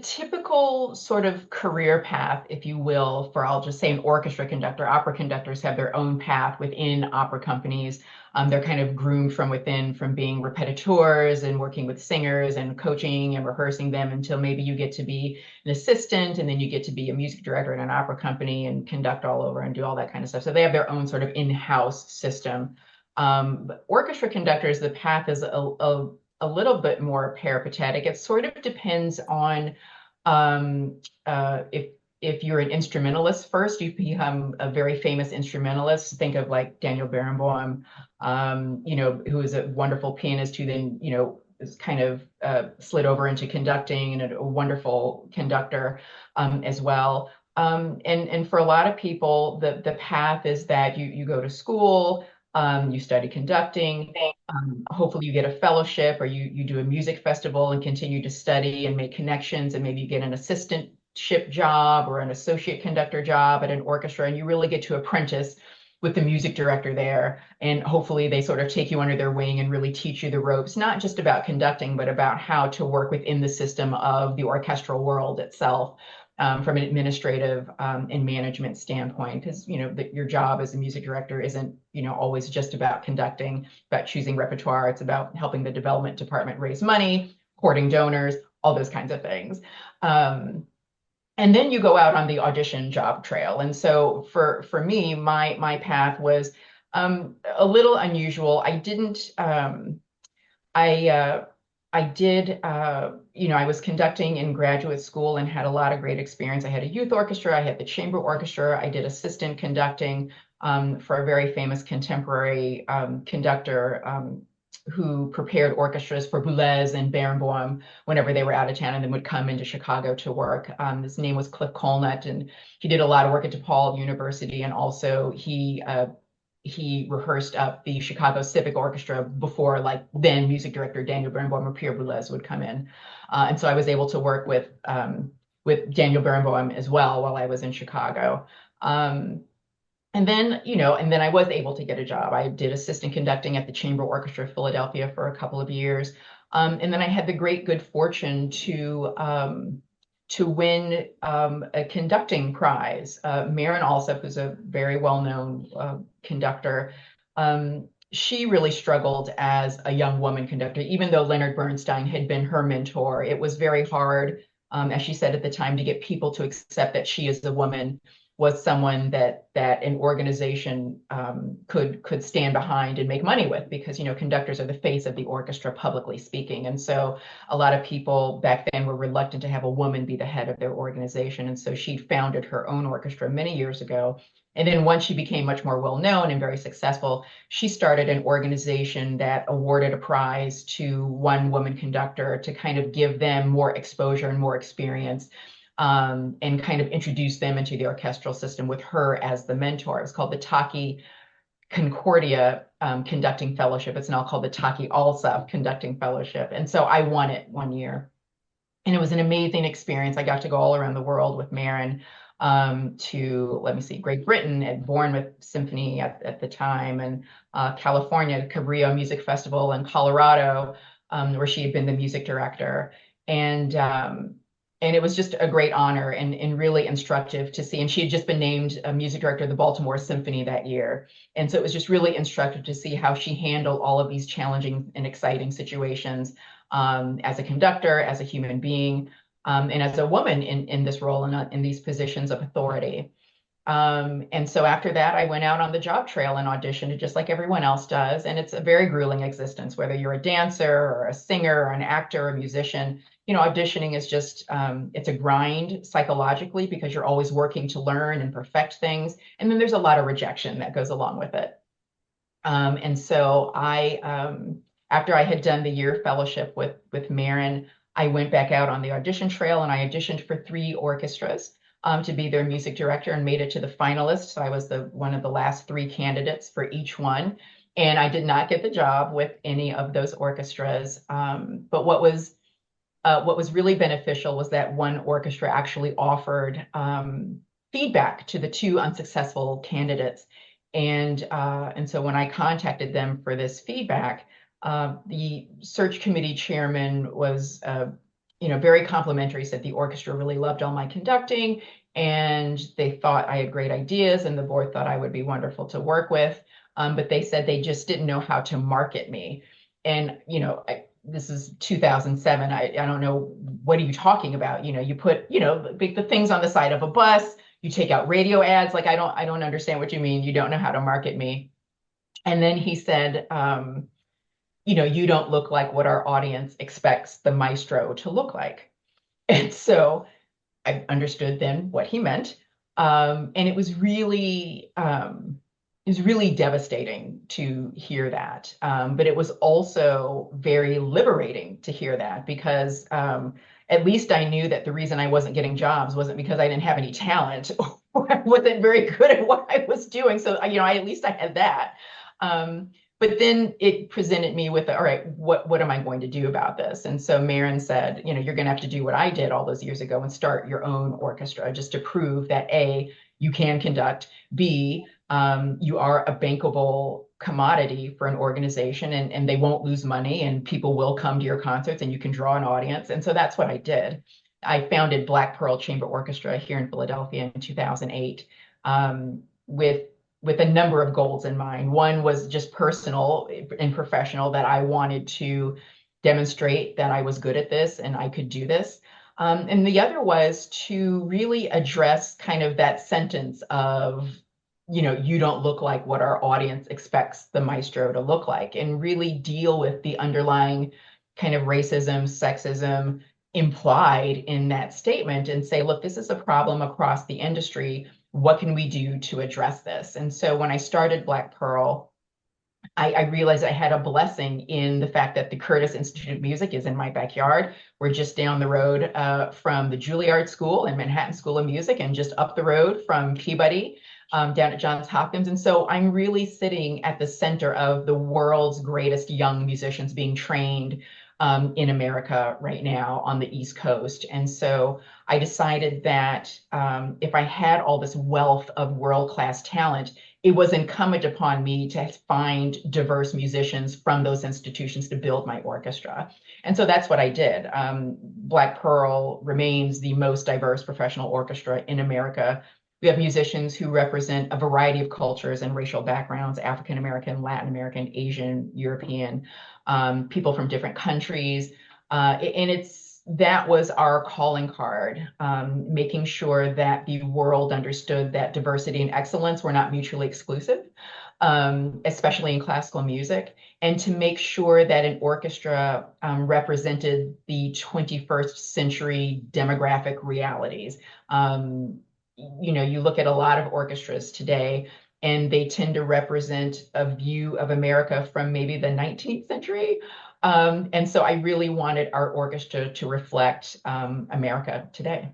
typical sort of career path, if you will, for I'll just say an orchestra conductor. Opera conductors have their own path within opera companies. They're kind of groomed from within, from being repetiteurs and working with singers and coaching and rehearsing them until maybe you get to be an assistant, and then you get to be a music director in an opera company and conduct all over and do all that kind of stuff. So they have their own sort of in-house system. But orchestra conductors, the path is a little bit more peripatetic. It sort of depends on um, if you're an instrumentalist first, you become a very famous instrumentalist. Think of like Daniel Barenboim, who is a wonderful pianist who then, is kind of slid over into conducting and a wonderful conductor as well. And for a lot of people, the path is that you go to school, you study conducting. Hopefully you get a fellowship, or you do a music festival and continue to study and make connections, and maybe you get an assistantship job or an associate conductor job at an orchestra, and you really get to apprentice with the music director there. And hopefully they sort of take you under their wing and really teach you the ropes, not just about conducting, but about how to work within the system of the orchestral world itself. From an administrative and management standpoint, because your job as a music director isn't always just about conducting, about choosing repertoire. It's about helping the development department raise money, courting donors, all those kinds of things. And then you go out on the audition job trail. And so for me, my path was a little unusual. I did, I was conducting in graduate school and had a lot of great experience. I had a youth orchestra, I had the chamber orchestra, I did assistant conducting for a very famous contemporary conductor who prepared orchestras for Boulez and Barenboim whenever they were out of town, and then would come into Chicago to work. His name was Cliff Colnett, and he did a lot of work at DePaul University, and also he rehearsed up the Chicago Civic Orchestra before, like, then music director Daniel Barenboim or Pierre Boulez would come in. And so I was able to work with Daniel Barenboim as well while I was in Chicago. And then I was able to get a job. I did assistant conducting at the Chamber Orchestra of Philadelphia for a couple of years. And then I had the great good fortune to win a conducting prize. Maren Alsop, who's a very well-known conductor, she really struggled as a young woman conductor, even though Leonard Bernstein had been her mentor. It was very hard, as she said at the time, to get people to accept that she, as a woman, was someone that an organization could stand behind and make money with, because conductors are the face of the orchestra, publicly speaking. And so a lot of people back then were reluctant to have a woman be the head of their organization. And so she founded her own orchestra many years ago. And then once she became much more well-known and very successful, she started an organization that awarded a prize to one woman conductor to kind of give them more exposure and more experience, and kind of introduce them into the orchestral system with her as the mentor. It was called the Taki Concordia Conducting Fellowship. It's now called the Taki Alsop Conducting Fellowship. And so I won it one year. And it was an amazing experience. I got to go all around the world with Maren to, Great Britain at Bournemouth Symphony at the time, and California, Cabrillo Music Festival, and Colorado, where she had been the music director. And it was just a great honor and really instructive to see. And she had just been named a music director of the Baltimore Symphony that year. And so it was just really instructive to see how she handled all of these challenging and exciting situations as a conductor, as a human being, and as a woman in this role and in these positions of authority. And so after that, I went out on the job trail and auditioned, just like everyone else does. And it's a very grueling existence, whether you're a dancer or a singer or an actor or a musician. Auditioning is just, it's a grind psychologically, because you're always working to learn and perfect things. And then there's a lot of rejection that goes along with it. And so after I had done the year fellowship with Maren, I went back out on the audition trail, and I auditioned for 3 orchestras to be their music director, and made it to the finalists. So I was one of the last 3 candidates for each one. And I did not get the job with any of those orchestras. But what was really beneficial was that one orchestra actually offered feedback to the 2 unsuccessful candidates. And so when I contacted them for this feedback, the search committee chairman was very complimentary, said the orchestra really loved all my conducting and they thought I had great ideas and the board thought I would be wonderful to work with. But they said they just didn't know how to market me. And, this is 2007. I don't know, what are you talking about? You put, the things on the side of a bus, you take out radio ads. Like, I don't understand what you mean. You don't know how to market me. And then he said, you don't look like what our audience expects the maestro to look like. And so I understood then what he meant. And it was really devastating to hear that. But it was also very liberating to hear that because at least I knew that the reason I wasn't getting jobs wasn't because I didn't have any talent or I wasn't very good at what I was doing. So, at least I had that. But then it presented me with, all right, what am I going to do about this? And so Marin said, you're going to have to do what I did all those years ago and start your own orchestra just to prove that A, you can conduct, B, you are a bankable commodity for an organization and they won't lose money and people will come to your concerts and you can draw an audience. And so that's what I did. I founded Black Pearl Chamber Orchestra here in Philadelphia in 2008 with a number of goals in mind. One was just personal and professional, that I wanted to demonstrate that I was good at this and I could do this. And the other was to really address kind of that sentence of, you don't look like what our audience expects the maestro to look like, and really deal with the underlying kind of racism, sexism implied in that statement and say, look, this is a problem across the industry. What can we do to address this? And so when I started Black Pearl, I realized I had a blessing in the fact that the Curtis Institute of Music is in my backyard. We're just down the road from the Juilliard School and Manhattan School of Music, and just up the road from Peabody, down at Johns Hopkins. And so I'm really sitting at the center of the world's greatest young musicians being trained in America right now on the East Coast. And so I decided that if I had all this wealth of world-class talent, it was incumbent upon me to find diverse musicians from those institutions to build my orchestra. And so that's what I did. Black Pearl remains the most diverse professional orchestra in America. We have musicians who represent a variety of cultures and racial backgrounds: African American, Latin American, Asian, European, people from different countries. And that was our calling card, making sure that the world understood that diversity and excellence were not mutually exclusive, especially in classical music, and to make sure that an orchestra represented the 21st century demographic realities. You look at a lot of orchestras today, and they tend to represent a view of America from maybe the 19th century. And so I really wanted our orchestra to reflect America today.